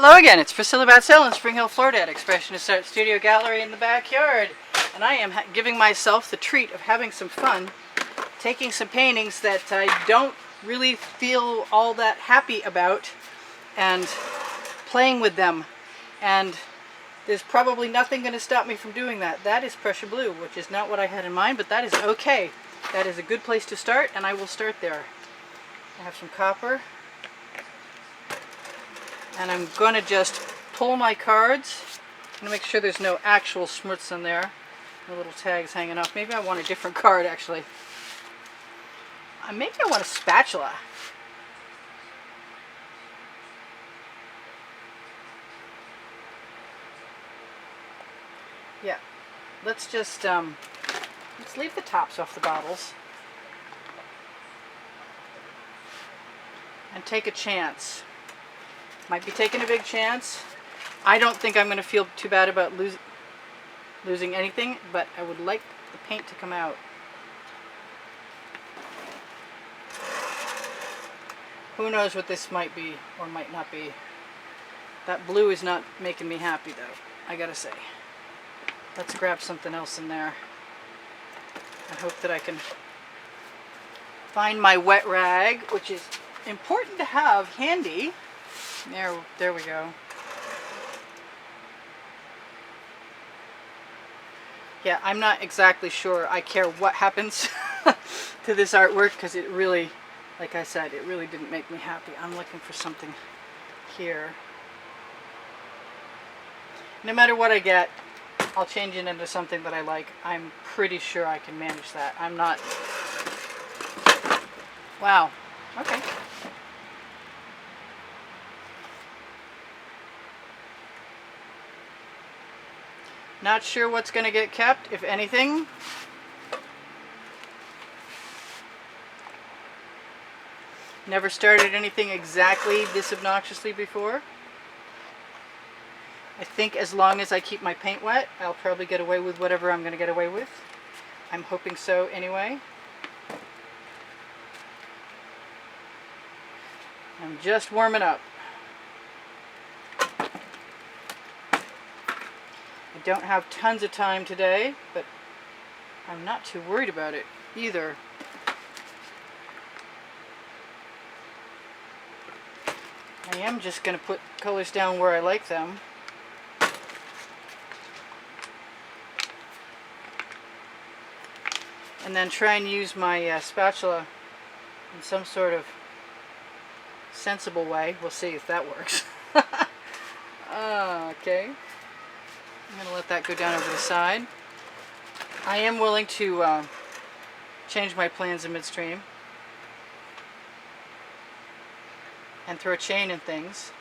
Hello again, it's Priscilla Batzell in Spring Hill, Florida at Expressionist Art Studio Gallery in the backyard. And I am giving myself the treat of having some fun, taking some paintings that I don't really feel all that happy about and playing with them. And there's probably nothing going to stop me from doing that. That is pressure blue, which is not what I had in mind, but that is okay. That is a good place to start, and I will start there. I have some copper. And I'm going to just pull my cards. I'm going to make sure there's no actual smuts in there. No little tags hanging off. Maybe I want a different card, actually. Maybe I want a spatula. Yeah. Let's just, let's leave the tops off the bottles. And take a chance. Might be taking a big chance. I don't think I'm going to feel too bad about losing anything, but I would like the paint to come out. Who knows what this might be or might not be. That blue is not making me happy though, I gotta say. Let's grab something else in there. I hope that I can find my wet rag, which is important to have handy. There we go. Yeah, I'm not exactly sure I care what happens to this artwork because it really, like I said, it really didn't make me happy. I'm looking for something here. No matter what I get, I'll change it into something that I like. I'm pretty sure I can manage that. I'm not... Wow. Okay. Not sure what's going to get kept, if anything. Never started anything exactly this obnoxiously before. I think as long as I keep my paint wet, I'll probably get away with whatever I'm going to get away with. I'm hoping so anyway. I'm just warming up. I don't have tons of time today, but I'm not too worried about it either. I am just going to put colors down where I like them. And then try and use my spatula in some sort of sensible way. We'll see if that works. Okay. I'm going to let that go down over the side. I am willing to change my plans in midstream and throw a chain and things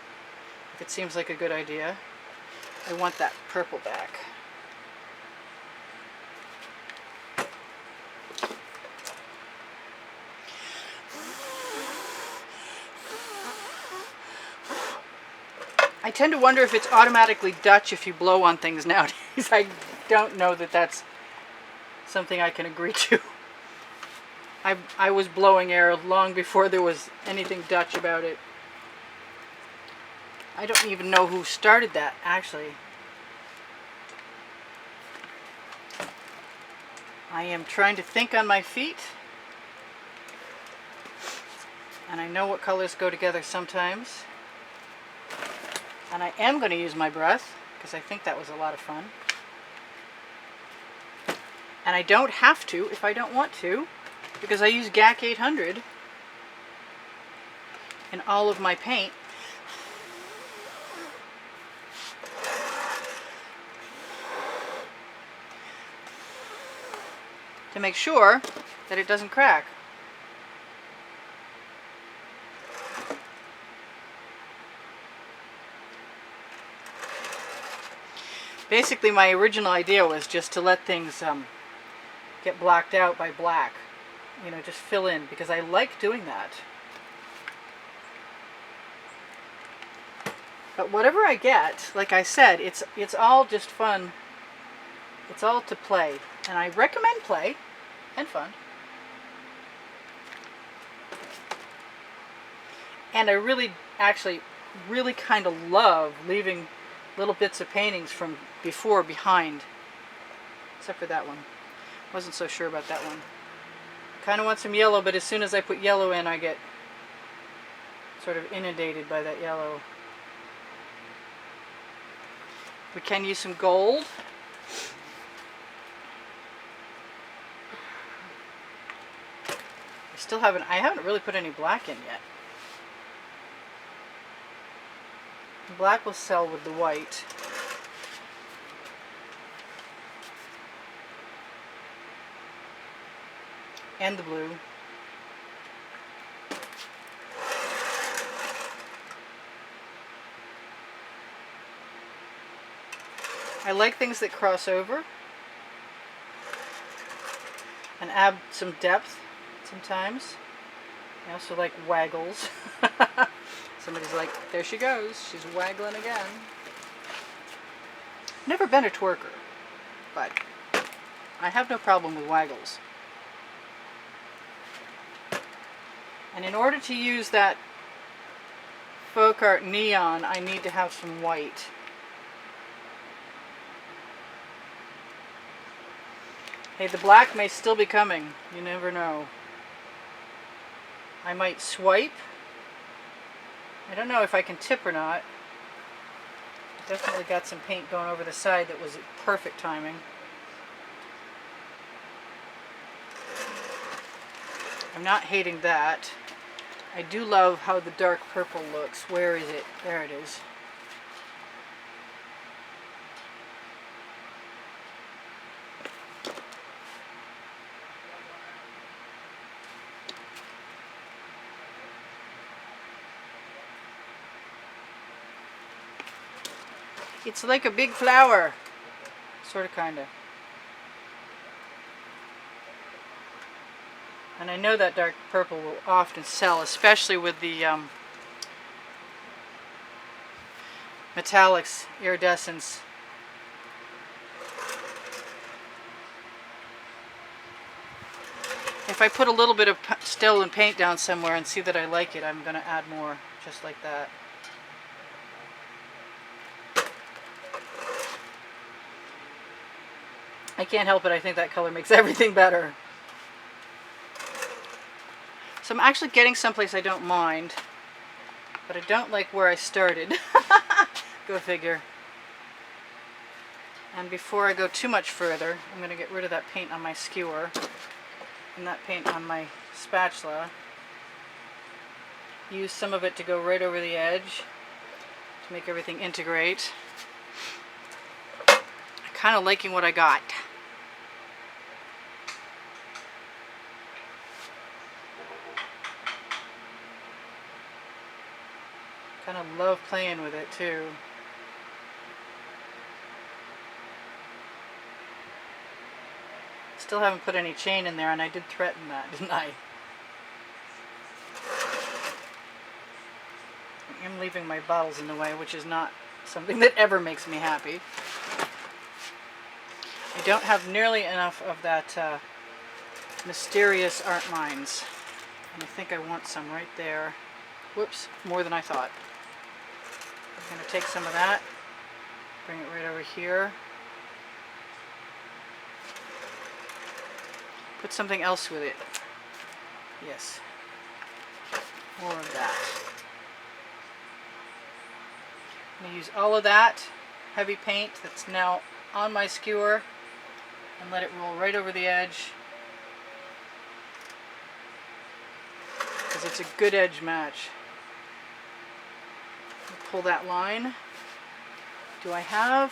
if it seems like a good idea. I want that purple back. I tend to wonder if it's automatically Dutch if you blow on things nowadays. I don't know that that's something I can agree to. I was blowing air long before there was anything Dutch about it. I don't even know who started that, actually. I am trying to think on my feet. And I know what colors go together sometimes. And I am going to use my breath, because I think that was a lot of fun. And I don't have to if I don't want to, because I use GAC 800 in all of my paint. To make sure that it doesn't crack. Basically, my original idea was just to let things get blacked out by black. You know, just fill in, because I like doing that. But whatever I get, like I said, it's all just fun. It's all to play. And I recommend play and fun. And I really, actually, really kind of love leaving little bits of paintings from before behind. Except for that one. Wasn't so sure about that one. Kind of want some yellow, but as soon as I put yellow in, I get sort of inundated by that yellow. We can use some gold. I haven't really put any black in yet. Black will sell with the white. And the blue. I like things that cross over and add some depth sometimes. I also like waggles. Somebody's like, there she goes, she's waggling again. Never been a twerker, but I have no problem with waggles. And in order to use that folk art neon, I need to have some white. Hey, the black may still be coming. You never know. I might swipe. I don't know if I can tip or not. Definitely got some paint going over the side that was perfect timing. I'm not hating that. I do love how the dark purple looks. Where is it? There it is. It's like a big flower. Sort of, kind of. And I know that dark purple will often sell, especially with the metallics, iridescence. If I put a little bit of still and paint down somewhere and see that I like it, I'm going to add more, just like that. I can't help it, I think that color makes everything better. So I'm actually getting someplace I don't mind, but I don't like where I started. Go figure. And before I go too much further, I'm going to get rid of that paint on my skewer and that paint on my spatula. Use some of it to go right over the edge to make everything integrate. I'm kind of liking what I got. Kind of love playing with it too. Still haven't put any chain in there, and I did threaten that, didn't I? I am leaving my bottles in the way, which is not something that ever makes me happy. I don't have nearly enough of that mysterious art mines, and I think I want some right there. Whoops, more than I thought. I'm going to take some of that, bring it right over here. Put something else with it. Yes. More of that. I'm going to use all of that heavy paint that's now on my skewer and let it roll right over the edge. Because it's a good edge match. Pull that line. Do I have?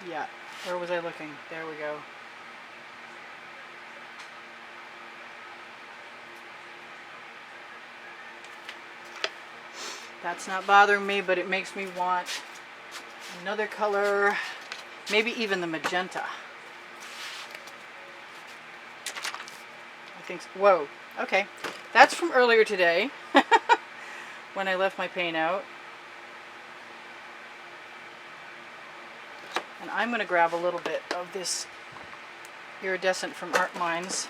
Yeah. Where was I looking? There we go. That's not bothering me, but it makes me want another color, maybe even the magenta. I think, whoa, okay. That's from earlier today when I left my paint out. And I'm going to grab a little bit of this iridescent from Art Mines.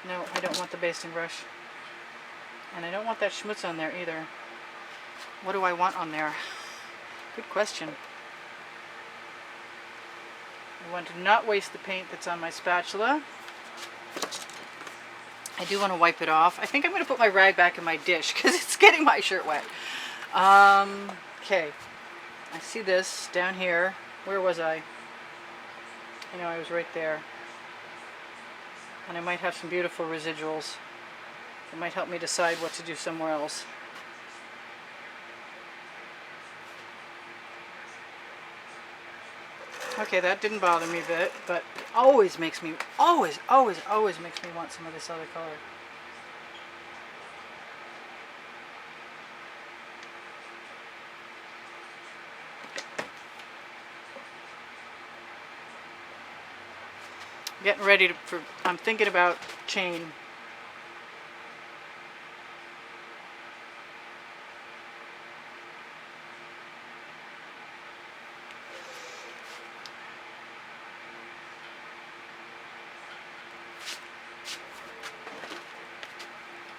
No, I don't want the basting brush. And I don't want that schmutz on there either. What do I want on there? Good question. I want to not waste the paint that's on my spatula. I do want to wipe it off. I think I'm going to put my rag back in my dish because it's getting my shirt wet. Okay. I see this down here. Where was I? I know I was right there. And I might have some beautiful residuals. It might help me decide what to do somewhere else. Okay, that didn't bother me a bit, but it always makes me, always makes me want some of this other color. Getting ready to, I'm thinking about chain.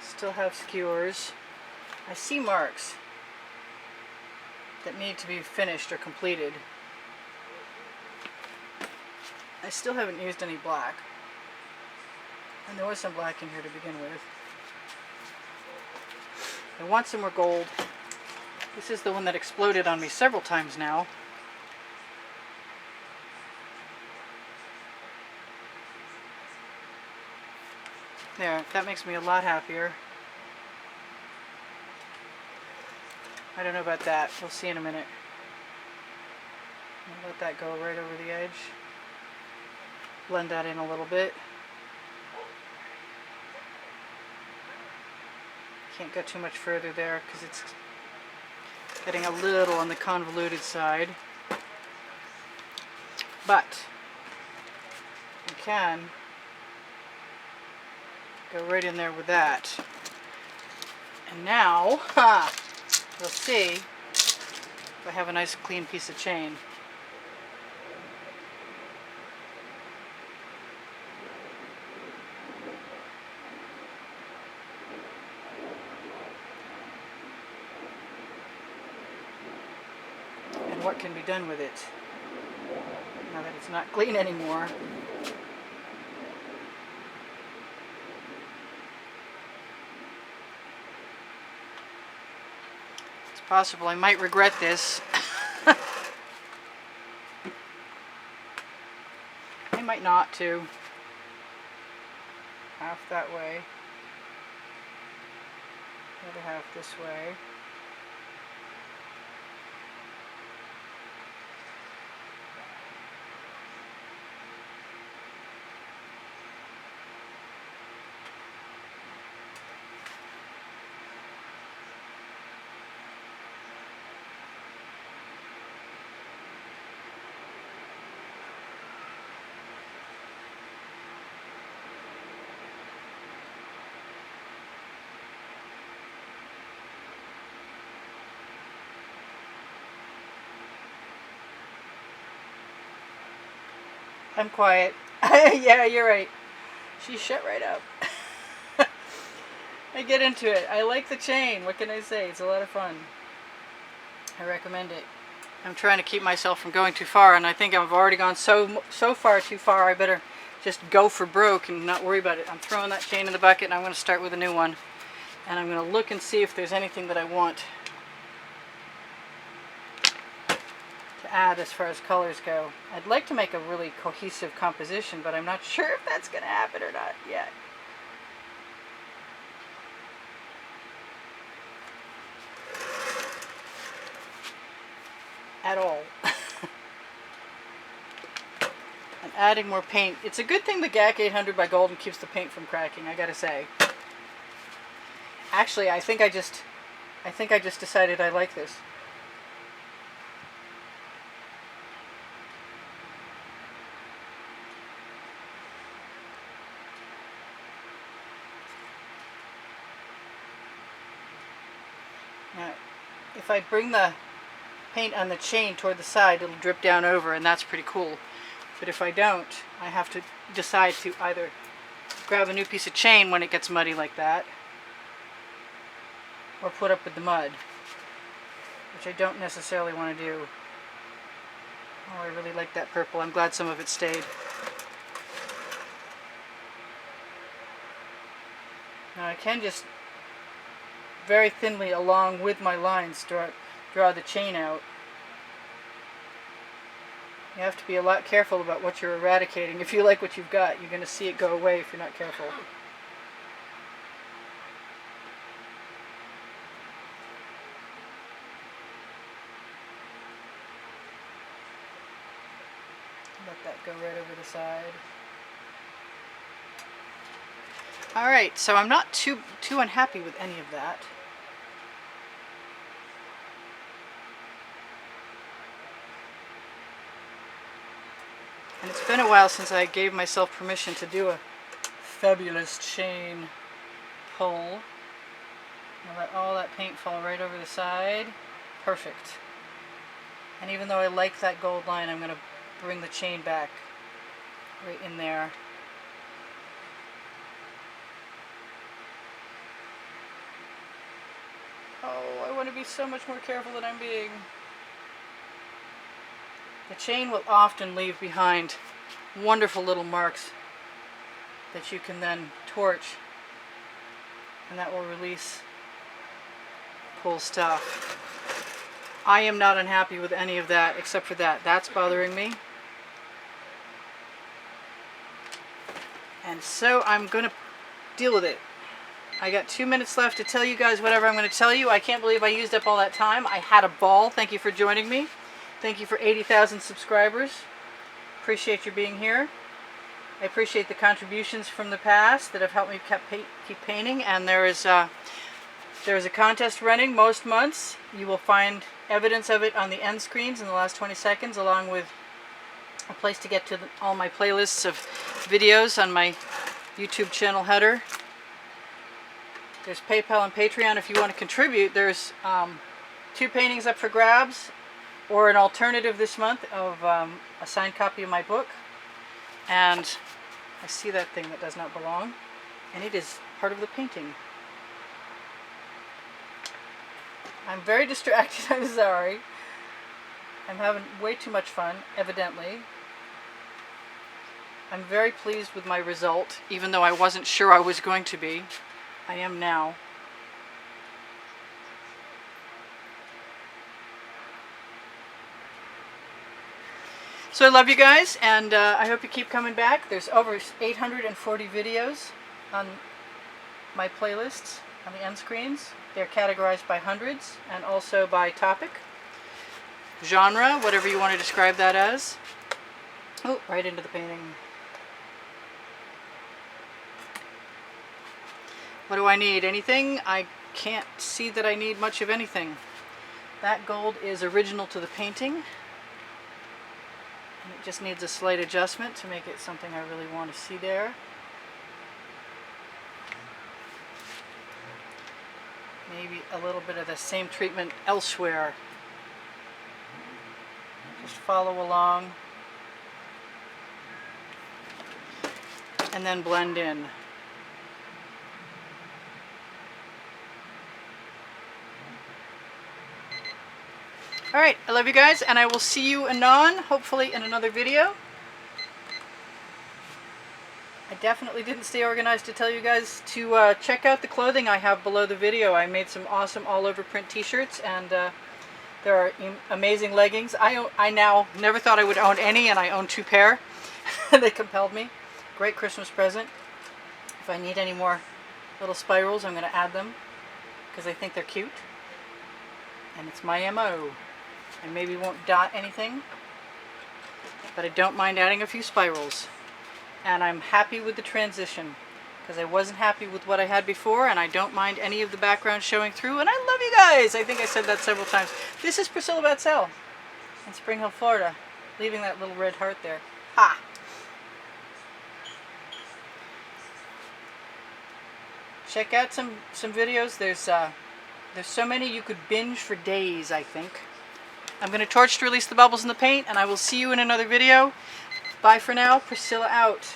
Still have skewers. I see marks that need to be finished or completed. I still haven't used any black. And there was some black in here to begin with. I want some more gold. This is the one that exploded on me several times now. There, that makes me a lot happier. I don't know about that. We'll see in a minute. I'll let that go right over the edge. Blend that in a little bit. Can't go too much further there because it's getting a little on the convoluted side. But you can go right in there with that. And now, we'll see if I have a nice clean piece of chain. And what can be done with it now that it's not clean anymore. Possible I might regret this. I might not too. Half that way. The other half this way. I'm quiet. Yeah, you're right. She shut right up. I get into it. I like the chain. What can I say? It's a lot of fun. I recommend it. I'm trying to keep myself from going too far, and I think I've already gone so far too far. I better just go for broke and not worry about it. I'm throwing that chain in the bucket, and I'm going to start with a new one. And I'm going to look and see if there's anything that I want to add as far as colors go. I'd like to make a really cohesive composition, but I'm not sure if that's going to happen or not yet. At all. I'm adding more paint. It's a good thing the GAC 800 by Golden keeps the paint from cracking, I gotta say. Actually, I think I just decided I like this. Now, if I bring the paint on the chain toward the side, it'll drip down over, and that's pretty cool. But if I don't, I have to decide to either grab a new piece of chain when it gets muddy like that, or put up with the mud, which I don't necessarily want to do. Oh, I really like that purple. I'm glad some of it stayed. Now I can just very thinly along with my lines draw the chain out. You have to be a lot careful about what you're eradicating. If you like what you've got, you're going to see it go away if you're not careful. Let that go right over the side. Alright, so I'm not too unhappy with any of that. And it's been a while since I gave myself permission to do a fabulous chain pull. I'll let all that paint fall right over the side. Perfect. And even though I like that gold line, I'm going to bring the chain back right in there. Oh, I want to be so much more careful than I'm being. The chain will often leave behind wonderful little marks that you can then torch, and that will release cool stuff. I am not unhappy with any of that except for that. That's bothering me. And so I'm going to deal with it. I got 2 minutes left to tell you guys whatever I'm going to tell you. I can't believe I used up all that time. I had a ball. Thank you for joining me. Thank you for 80,000 subscribers. Appreciate you being here. I appreciate the contributions from the past that have helped me keep painting. And there is a contest running most months. You will find evidence of it on the end screens in the last 20 seconds, along with a place to get to all my playlists of videos on my YouTube channel header. There's PayPal and Patreon if you want to contribute. There's 2 paintings up for grabs, or an alternative this month of a signed copy of my book. And I see that thing that does not belong, and it is part of the painting. I'm very distracted, I'm sorry. I'm having way too much fun, evidently. I'm very pleased with my result, even though I wasn't sure I was going to be. I am now. So I love you guys, and I hope you keep coming back. There's over 840 videos on my playlists on the end screens. They're categorized by hundreds and also by topic, genre, whatever you want to describe that as. Oh, right into the painting. What do I need? Anything? I can't see that I need much of anything. That gold is original to the painting. And it just needs a slight adjustment to make it something I really want to see there. Maybe a little bit of the same treatment elsewhere. Just follow along. And then blend in. Alright, I love you guys, and I will see you anon, hopefully in another video. I definitely didn't stay organized to tell you guys to check out the clothing I have below the video. I made some awesome all-over print t-shirts, and there are amazing leggings. I now never thought I would own any, and I own 2 pair. They compelled me. Great Christmas present. If I need any more little spirals, I'm going to add them, because I think they're cute. And it's my MO. I maybe won't dot anything, but I don't mind adding a few spirals. And I'm happy with the transition, because I wasn't happy with what I had before, and I don't mind any of the background showing through, and I love you guys! I think I said that several times. This is Priscilla Batzell in Spring Hill, Florida, leaving that little red heart there. Ha! Check out some videos. There's so many you could binge for days, I think. I'm going to torch to release the bubbles in the paint, and I will see you in another video. Bye for now. Priscilla out.